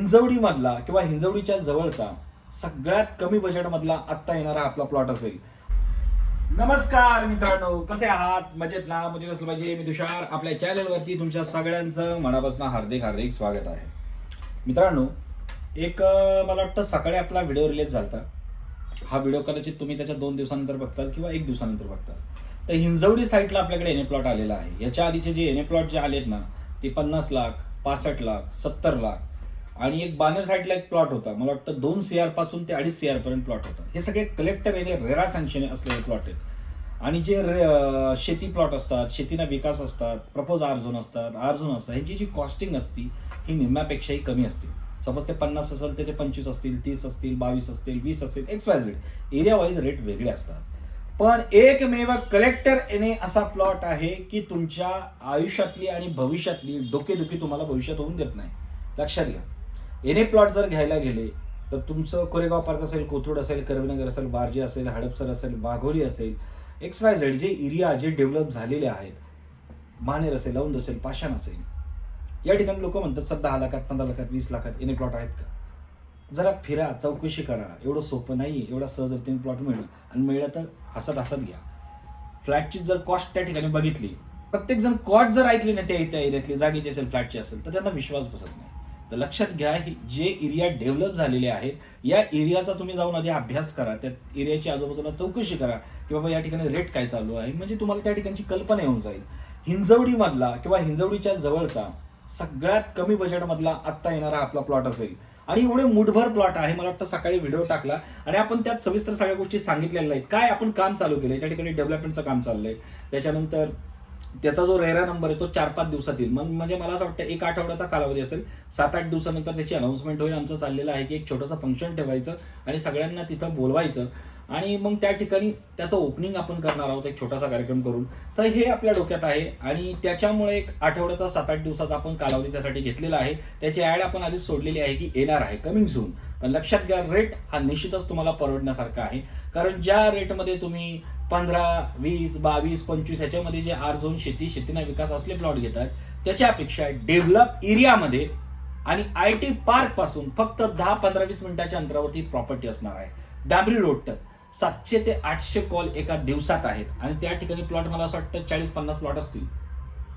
हिंजवडी मधला किंवा हिंजवडीच्या जवळचा सगळ्यात कमी बजेट मधला आत्ता येणारा आपला प्लॉट असेल. नमस्कार मित्रांनो, कसे आहात? मजेत ना? मजेत असलं पाहिजे. मी तुषार, आपल्या चॅनलवरती तुमच्या सगळ्यांचं मनापासून हार्दिक हार्दिक स्वागत आहे. मित्रांनो, मला वाटतं सकाळी आपला व्हिडिओ रिलीज झाला. हा व्हिडिओ कदाचित तुम्ही त्याच्या 2 दिवसानंतर बघताल किंवा 1 दिवसानंतर बघताल. तर हिंजवडी साईटला आपल्याकडे एनए प्लॉट आलेला आहे. याच्या आधीचे जे एनए प्लॉट जे आलेत ना, ते 50 लाख, 65 लाख, 70 लाख आणि एक बानेर साईडला एक प्लॉट होता. मला वाटतं 2 CR पासून ते 2.5 CR पर्यंत प्लॉट होता. हे सगळे कलेक्टर एने रेरा सँक्शन असलेले प्लॉट आहेत. आणि जे शेती प्लॉट असतात, शेतीना विकास असतात, प्रपोज आर्झोन असतात, ह्याची जी कॉस्टिंग असती ही निम्म्यापेक्षाही कमी असते. सपोज ते 50 असेल तर ते 25 असतील, 30 असतील, 22 असतील, 20 असतील, XYZ एरिया वाईज रेट वेगळे असतात. पण एकमेव कलेक्टर एने असा प्लॉट आहे की तुमच्या आयुष्यातली आणि भविष्यातली डोकेदुखी तुम्हाला भविष्यात होऊन देत नाही. लक्षात घ्या. एने प्लॉट जर घ्यायला गेले तर तुमचं कोरेगाव पार्क असेल, कोथरूड असेल, कर्वेनगर असेल, बार्जी असेल, हडपसर असेल, वाघोली असेल, XYZ जे एरिया जे डेव्हलप झालेले आहेत, मानेर असेल, औंध असेल, पाषाण असेल, या ठिकाणी लोक म्हणतात सर 10 लाखात, 15 लाखात, 20 लाखात एने प्लॉट आहेत का? जरा फिरा, चौकशी करा. एवढं सोपं नाही, एवढा सहजरीतीने प्लॉट मिळणं. आणि मिळलं तर हसत हसत घ्या. फ्लॅटची जर कॉस्ट त्या ठिकाणी बघितली, प्रत्येक जण कॉस्ट जर ऐकली ना त्या एरियातली, जागेची असेल, फ्लॅटची असेल, तर त्यांना विश्वास बसत नाही. तर लक्षात घ्या, जे एरिया डेव्हलप झालेले आहेत, या एरियाचा तुम्ही जाऊन आधी अभ्यास करा. त्या एरियाची आजूबाजूला चौकशी करा की बाबा या ठिकाणी रेट काय चालू आहे, म्हणजे तुम्हाला त्या ठिकाणची कल्पना येऊन जाईल. हिंजवडी मधला किंवा हिंजवडीच्या जवळचा सगळ्यात कमी बजेट मधला आत्ता येणारा आपला प्लॉट असेल. आणि एवढे मुठभर प्लॉट आहे. मला वाटतं सकाळी व्हिडिओ टाकला आणि आपण त्यात सविस्तर सगळ्या गोष्टी सांगितलेल्या आहेत. काय आपण काम चालू केलंय, त्या ठिकाणी डेव्हलपमेंटचं काम चाललंय. त्याच्यानंतर त्याचा जो रेरा नंबर आहे तो 4-5 दिवसात येईल. म्हणजे मला असं वाटतं 1 आठवड्याचा कालावधी असेल. 7-8 दिवसानंतर त्याची अनाउन्समेंट होईल. आमचं चाललेलं आहे की एक छोटंसं फंक्शन ठेवायचं आणि सगळ्यांना तिथं बोलवायचं आणि मग त्या ठिकाणी त्याचं ओपनिंग आपण करणार आहोत एक छोटासा कार्यक्रम करून. तर हे आपल्या डोक्यात आहे आणि त्याच्यामुळे 1 आठवड्याचा 7-8 दिवसाचा आपण कालावधी त्यासाठी घेतलेला आहे. त्याची ऍड आपण आधीच सोडलेली आहे की येणार आहे, कमिंग सून. पण लक्षात घ्या, रेट हा निश्चितच तुम्हाला परवडण्यासारखा आहे. कारण ज्या रेटमध्ये तुम्ही 15, 20, 22, 25 ह्याच्यामध्ये जे आर्झोन शेतीना विकास असले प्लॉट घेतात, त्याच्यापेक्षा डेव्हलप एरियामध्ये आणि IT पार्क पासून फक्त 10-15-20 मिनिटाच्या अंतरावरती प्रॉपर्टी असणार आहे. डांबरी रोड टच 700 ते 800 कॉल एका दिवसात आहेत. आणि त्या ठिकाणी प्लॉट मला असं वाटतं 40-50 प्लॉट असतील.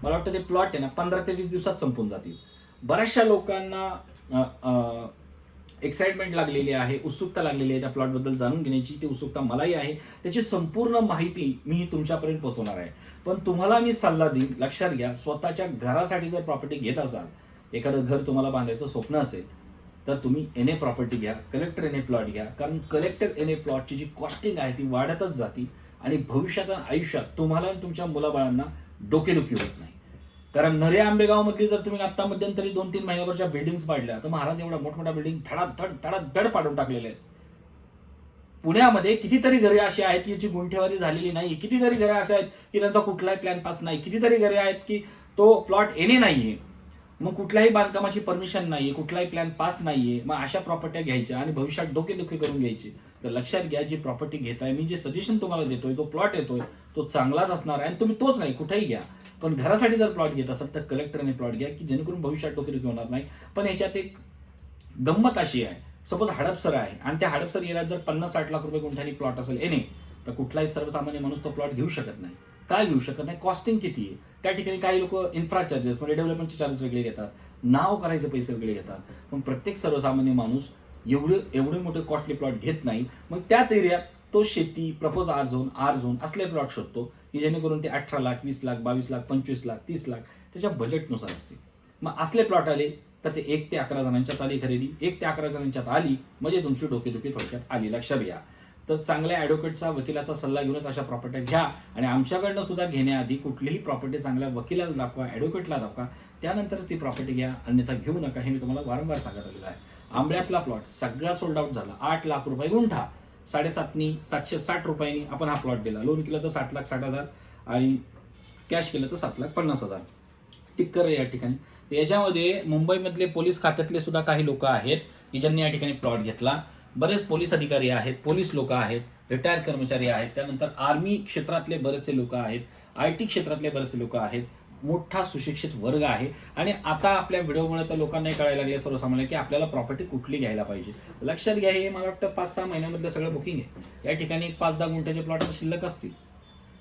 मला वाटतं ते प्लॉट आहे ना 15 ते 20 दिवसात संपून जातील. बऱ्याचशा लोकांना एक्साइटमेंट लागलेली आहे, उत्सुकता लागलेली आहे त्या प्लॉटबद्दल जाणून घेण्याची. ती उत्सुकता मलाही आहे. त्याची संपूर्ण माहिती मी तुमच्यापर्यंत पोहोचवणार आहे. पण तुम्हाला मी सल्ला देईन, लक्षात घ्या, स्वतःच्या घरासाठी जर प्रॉपर्टी घेत असाल, एखादं घर तुम्हाला बांधायचं स्वप्न असेल, तर तुम्ही एनए प्रॉपर्टी घ्या, कलेक्टर एनए प्लॉट घ्या. कारण कलेक्टर एनए प्लॉटची जी कॉस्टिंग आहे ती वाढतच जाते आणि भविष्यात आयुष्यात तुम्हाला आणि तुमच्या मुलाबाळांना डोकेदुखी होत नाही. कारण नरे आंबेगाव मधली जर तुम्ही आता मध्यंतरी 2-3 महिन्यावरच्या बिल्डिंग्स पाडल्या, तर महाराज एवढ्या मोठमोठ्या बिल्डिंग धडाधड पाडून टाकलेल्या आहेत. पुण्यामध्ये कितीतरी घरे अशी आहेत की याची गुंठेवारी झालेली नाही. कितीतरी घरे अशा आहेत की त्यांचा कुठलाही प्लॅन पास नाही. कितीतरी घरे आहेत की तो प्लॉट एने नाहीये, मग कुठल्याही बांधकामाची परमिशन नाहीये, कुठलाही प्लॅन पास नाहीये. मग अशा प्रॉपर्ट्या घ्यायच्या आणि भविष्यात डोकेदुखी करून घ्यायची. तर लक्षात घ्या, जी प्रॉपर्टी घेताय, मी जे सजेशन तुम्हाला देतोय, जो प्लॉट येतोय तो चांगलाच असणार आहे. आणि तुम्ही तोच नाही, कुठेही घ्या, पण घरासाठी जर प्लॉट घेत असाल तर कलेक्टरने प्लॉट घ्या की जेणेकरून भविष्यात डोकेदुखी होणार नाही. पण याच्यात एक गंमत अशी आहे, सपोज हडपसर आहे आणि त्या हडपसर एरियात जर 50-60 लाख रुपये गुंठ्यानी प्लॉट असेल एने, तर कुठलाही सर्वसामान्य माणूस तो प्लॉट घेऊ शकत नाही. काय घेऊ शकत नाही? कॉस्टिंग किती आहे. त्या ठिकाणी काही लोक इन्फ्रा चार्जेस म्हणजे डेव्हलपमेंटचे चार्जेस वेगळे घेतात, नाव करायचे पैसे वेगळे घेतात. पण प्रत्येक सर्वसामान्य माणूस एवढे मोठे कॉस्टली प्लॉट घेत नाही. मग त्याच एरियात तो शेती, प्रपोज आर्झोन असले प्लॉट शोधतो की जेणेकरून ते 18 लाख, 20 लाख, 22 लाख, 25 लाख, 30 लाख त्याच्या बजेटनुसार असते. मग असले प्लॉट आले तर ते 1 ते 11 जणांच्यात आली खरेदी. 1 ते 11 जणांच्यात आली म्हणजे तुमची डोकेदुखी थोडक्यात आली. लक्षात घ्या. तर चांगल्या ॲडव्होकेटचा, वकिलाचा सल्ला घेऊनच अशा प्रॉपर्ट्या घ्या. आणि आमच्याकडनं सुद्धा घेण्याआधी कुठलीही प्रॉपर्टी चांगल्या वकिलाला दाखवा, ॲडव्होकेटला दाखवा, त्यानंतरच ती प्रॉपर्टी घ्या, अन्यथा घेऊ नका. हे मी तुम्हाला वारंवार सांगत आलेलं आहे. आंबळ्यातला प्लॉट सगळा सोल्ड आउट झाला. 8 लाख रुपये गुंठा, 7.5 760 रुपयांनी आपण हा प्लॉट दिला. लोन केलं तर 60,60,000 आणि कॅश केलं तर 7,50,000. टिक्कर या ठिकाणी. याच्यामध्ये मुंबईमधले पोलीस खात्यातले सुद्धा काही लोक आहेत की ज्यांनी या ठिकाणी प्लॉट घेतला. बरेच पोलीस अधिकारी आहेत, पोलीस लोक आहेत, रिटायर कर्मचारी आहेत, त्यानंतर आर्मी क्षेत्रातले बरेचसे लोक आहेत, IT क्षेत्रातले बरेचसे लोक आहेत. मोठा सुशिक्षित वर्ग आहे आणि आता आपल्या व्हिडिओमुळे तर लोकांनाही कळायला लागले सर्वसामान्य की आपल्याला प्रॉपर्टी कुठली घ्यायला पाहिजे. लक्षात घ्या, हे मला वाटतं 5-6 महिन्यामधलं सगळं बुकिंग आहे. या ठिकाणी 5-10 गुंठ्याचे प्लॉट शिल्लक असतील,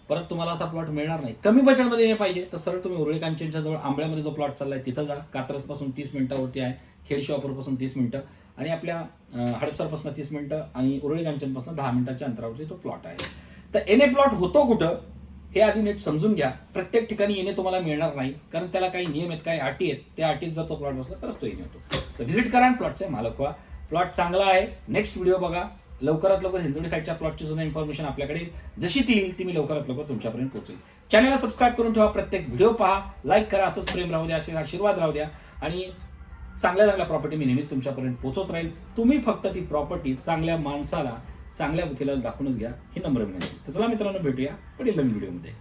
परत तुम्हाला असा प्लॉट मिळणार नाही. कमी बजेटमध्ये हे पाहिजे तर सरळ तुम्ही उरळी कांचनच्या जवळ आंबळ्यामध्ये जो प्लॉट चाललाय तिथं जा. कात्रजपासून 30 मिनिटावरती आहे, खेड शॉपरपासून 30 मिनिटं आणि आपल्या हडपसरपासून 30 मिनिटं आणि उरळी कांचनपासून 10 मिनिटाच्या अंतरावरती तो प्लॉट आहे. तर एने प्लॉट होतो कुठं हे आधी नीट समजून घ्या. प्रत्येक ठिकाणी येणे तुम्हाला मिळणार नाही, कारण त्याला काही नियम आहेत, काही अटी आहेत. त्या अटीत जर तो प्लॉट बसला तरच तो येणे होतो. तर व्हिजिट करा आणि प्लॉटचे मालक व्हा. प्लॉट चांगला आहे. नेक्स्ट व्हिडिओ बघा. लवकरात लवकर हिंजवडी साईडच्या प्लॉटची सुद्धा इन्फॉर्मेशन आपल्याकडे जशी ती येईल ती मी लवकरात लवकर तुमच्यापर्यंत पोहोचेल. चॅनलला सबस्क्राईब करून ठेवा. प्रत्येक व्हिडिओ पहा, लाईक करा. असंच प्रेम राहू द्या, असे आशीर्वाद राहू द्या आणि चांगल्या चांगल्या प्रॉपर्टी मी नेहमीच तुमच्यापर्यंत पोहोचत राहील. तुम्ही फक्त ती प्रॉपर्टी चांगल्या माणसाला, चांगल्या वकिलाला दाखवूनच घ्या, ही नम्र विनंती. तर चला मित्रांनो, भेटूया पुढील नवीन व्हिडिओमध्ये.